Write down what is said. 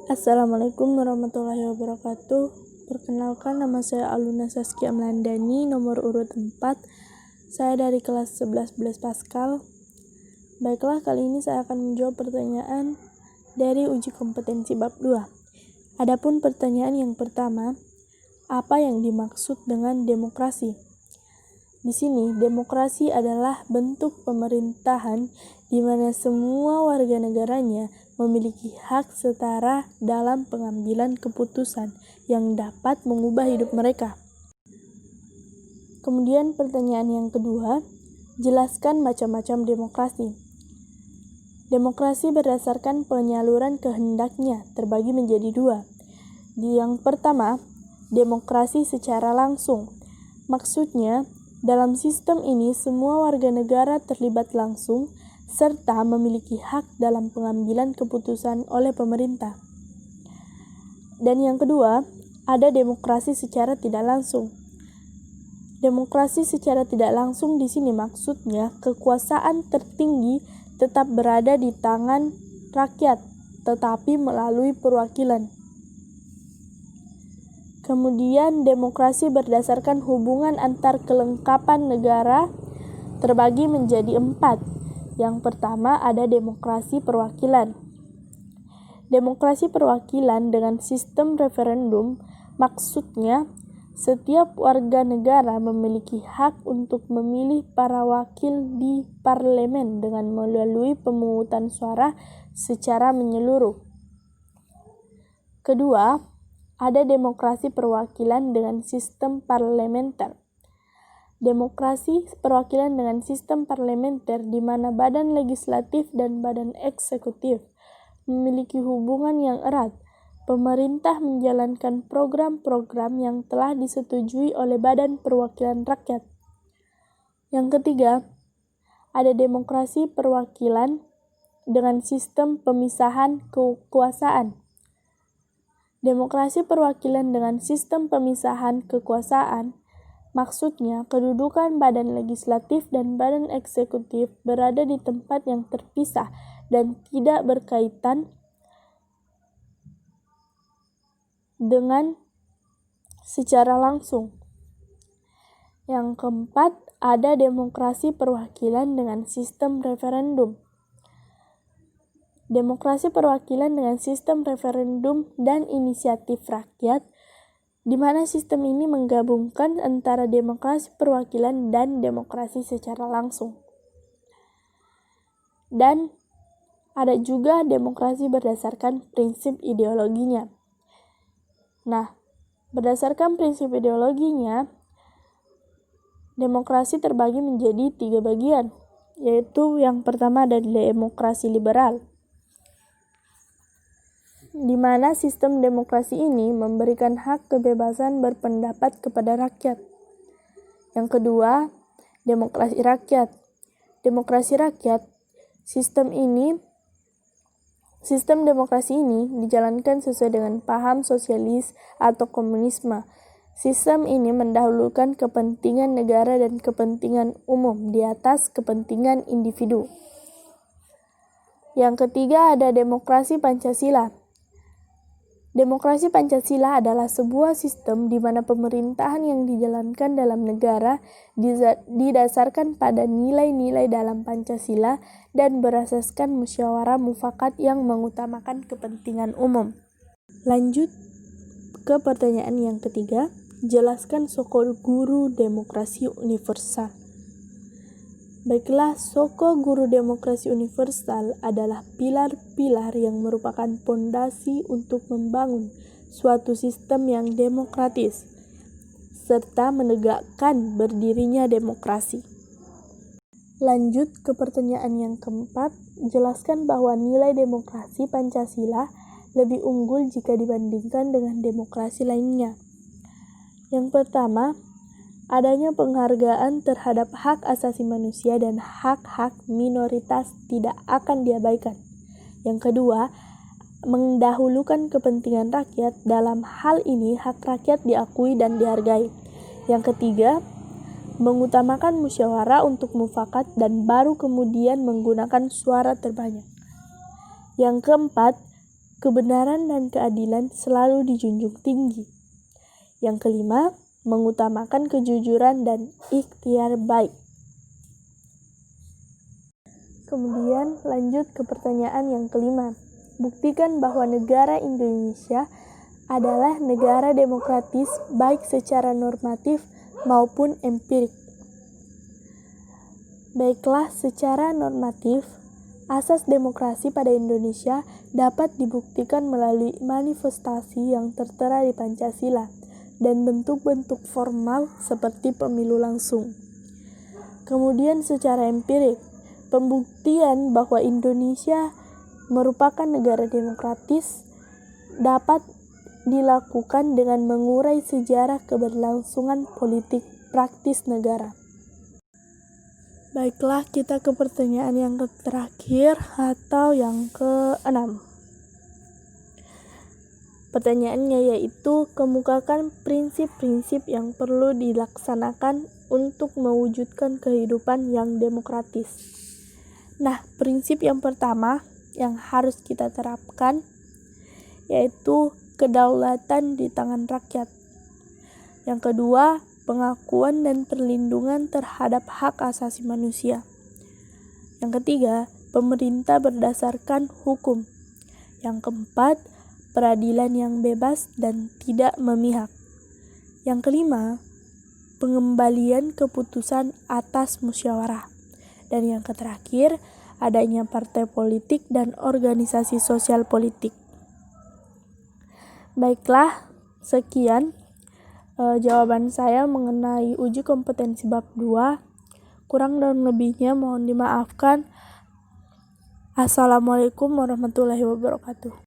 Assalamualaikum warahmatullahi wabarakatuh. Perkenalkan, nama saya Aluna Saskia Melandani, nomor urut 4. Saya dari kelas 11 Pascal. Baiklah, kali ini saya akan menjawab pertanyaan dari uji kompetensi bab 2. Adapun pertanyaan yang pertama, apa yang dimaksud dengan demokrasi? Di sini, demokrasi adalah bentuk pemerintahan di mana semua warga negaranya memiliki hak setara dalam pengambilan keputusan yang dapat mengubah hidup mereka. Kemudian pertanyaan yang kedua, jelaskan macam-macam demokrasi. Demokrasi berdasarkan penyaluran kehendaknya terbagi menjadi dua. Yang pertama, demokrasi secara langsung. Maksudnya, dalam sistem ini semua warga negara terlibat langsung serta memiliki hak dalam pengambilan keputusan oleh pemerintah. Dan yang kedua, ada demokrasi secara tidak langsung. Demokrasi secara tidak langsung di sini maksudnya kekuasaan tertinggi tetap berada di tangan rakyat, tetapi melalui perwakilan. Kemudian demokrasi berdasarkan hubungan antar kelengkapan negara terbagi menjadi 4. Yang pertama ada demokrasi perwakilan. Demokrasi perwakilan dengan sistem referendum maksudnya setiap warga negara memiliki hak untuk memilih para wakil di parlemen dengan melalui pemungutan suara secara menyeluruh. Kedua, ada demokrasi perwakilan dengan sistem parlementer. Demokrasi perwakilan dengan sistem parlementer di mana badan legislatif dan badan eksekutif memiliki hubungan yang erat. Pemerintah menjalankan program-program yang telah disetujui oleh badan perwakilan rakyat. Yang ketiga, ada demokrasi perwakilan dengan sistem pemisahan kekuasaan. Demokrasi perwakilan dengan sistem pemisahan kekuasaan maksudnya kedudukan badan legislatif dan badan eksekutif berada di tempat yang terpisah dan tidak berkaitan dengan secara langsung. Yang keempat, ada demokrasi perwakilan dengan sistem referendum. Demokrasi perwakilan dengan sistem referendum dan inisiatif rakyat, di mana sistem ini menggabungkan antara demokrasi perwakilan dan demokrasi secara langsung. Dan ada juga demokrasi berdasarkan prinsip ideologinya. Nah, berdasarkan prinsip ideologinya, demokrasi terbagi menjadi 3 bagian, yaitu yang pertama ada demokrasi liberal, di mana sistem demokrasi ini memberikan hak kebebasan berpendapat kepada rakyat. Yang kedua, demokrasi rakyat. Demokrasi rakyat, sistem demokrasi ini dijalankan sesuai dengan paham sosialis atau komunisme. Sistem ini mendahulukan kepentingan negara dan kepentingan umum di atas kepentingan individu. Yang ketiga ada demokrasi Pancasila. Demokrasi Pancasila adalah sebuah sistem di mana pemerintahan yang dijalankan dalam negara didasarkan pada nilai-nilai dalam Pancasila dan berasaskan musyawarah mufakat yang mengutamakan kepentingan umum. Lanjut ke pertanyaan yang ketiga, jelaskan soko guru demokrasi universal. Baiklah, soko guru demokrasi universal adalah pilar-pilar yang merupakan pondasi untuk membangun suatu sistem yang demokratis, serta menegakkan berdirinya demokrasi. Lanjut ke pertanyaan yang keempat, jelaskan bahwa nilai demokrasi Pancasila lebih unggul jika dibandingkan dengan demokrasi lainnya. Yang pertama, adanya penghargaan terhadap hak asasi manusia dan hak-hak minoritas tidak akan diabaikan. Yang kedua, mendahulukan kepentingan rakyat. Dalam hal ini, hak rakyat diakui dan dihargai. Yang ketiga, mengutamakan musyawarah untuk mufakat dan baru kemudian menggunakan suara terbanyak. Yang keempat, kebenaran dan keadilan selalu dijunjung tinggi. Yang kelima, mengutamakan kejujuran dan ikhtiar baik. Kemudian lanjut ke pertanyaan yang kelima. Buktikan bahwa negara Indonesia adalah negara demokratis baik secara normatif maupun empirik. Baiklah, secara normatif, asas demokrasi pada Indonesia dapat dibuktikan melalui manifestasi yang tertera di Pancasila dan bentuk-bentuk formal seperti pemilu langsung. Kemudian secara empirik, pembuktian bahwa Indonesia merupakan negara demokratis dapat dilakukan dengan mengurai sejarah keberlangsungan politik praktis negara. Baiklah, kita ke pertanyaan yang terakhir atau yang ke-6. Pertanyaannya yaitu, kemukakan prinsip-prinsip yang perlu dilaksanakan untuk mewujudkan kehidupan yang demokratis. Nah, prinsip yang pertama yang harus kita terapkan yaitu kedaulatan di tangan rakyat. Yang kedua, pengakuan dan perlindungan terhadap hak asasi manusia. Yang ketiga, pemerintah berdasarkan hukum. Yang keempat, peradilan yang bebas dan tidak memihak. Yang kelima, pengembalian keputusan atas musyawarah. Dan yang terakhir, adanya partai politik dan organisasi sosial politik. Baiklah, sekian jawaban saya mengenai uji kompetensi bab 2. Kurang dan lebihnya mohon dimaafkan. Assalamualaikum warahmatullahi wabarakatuh.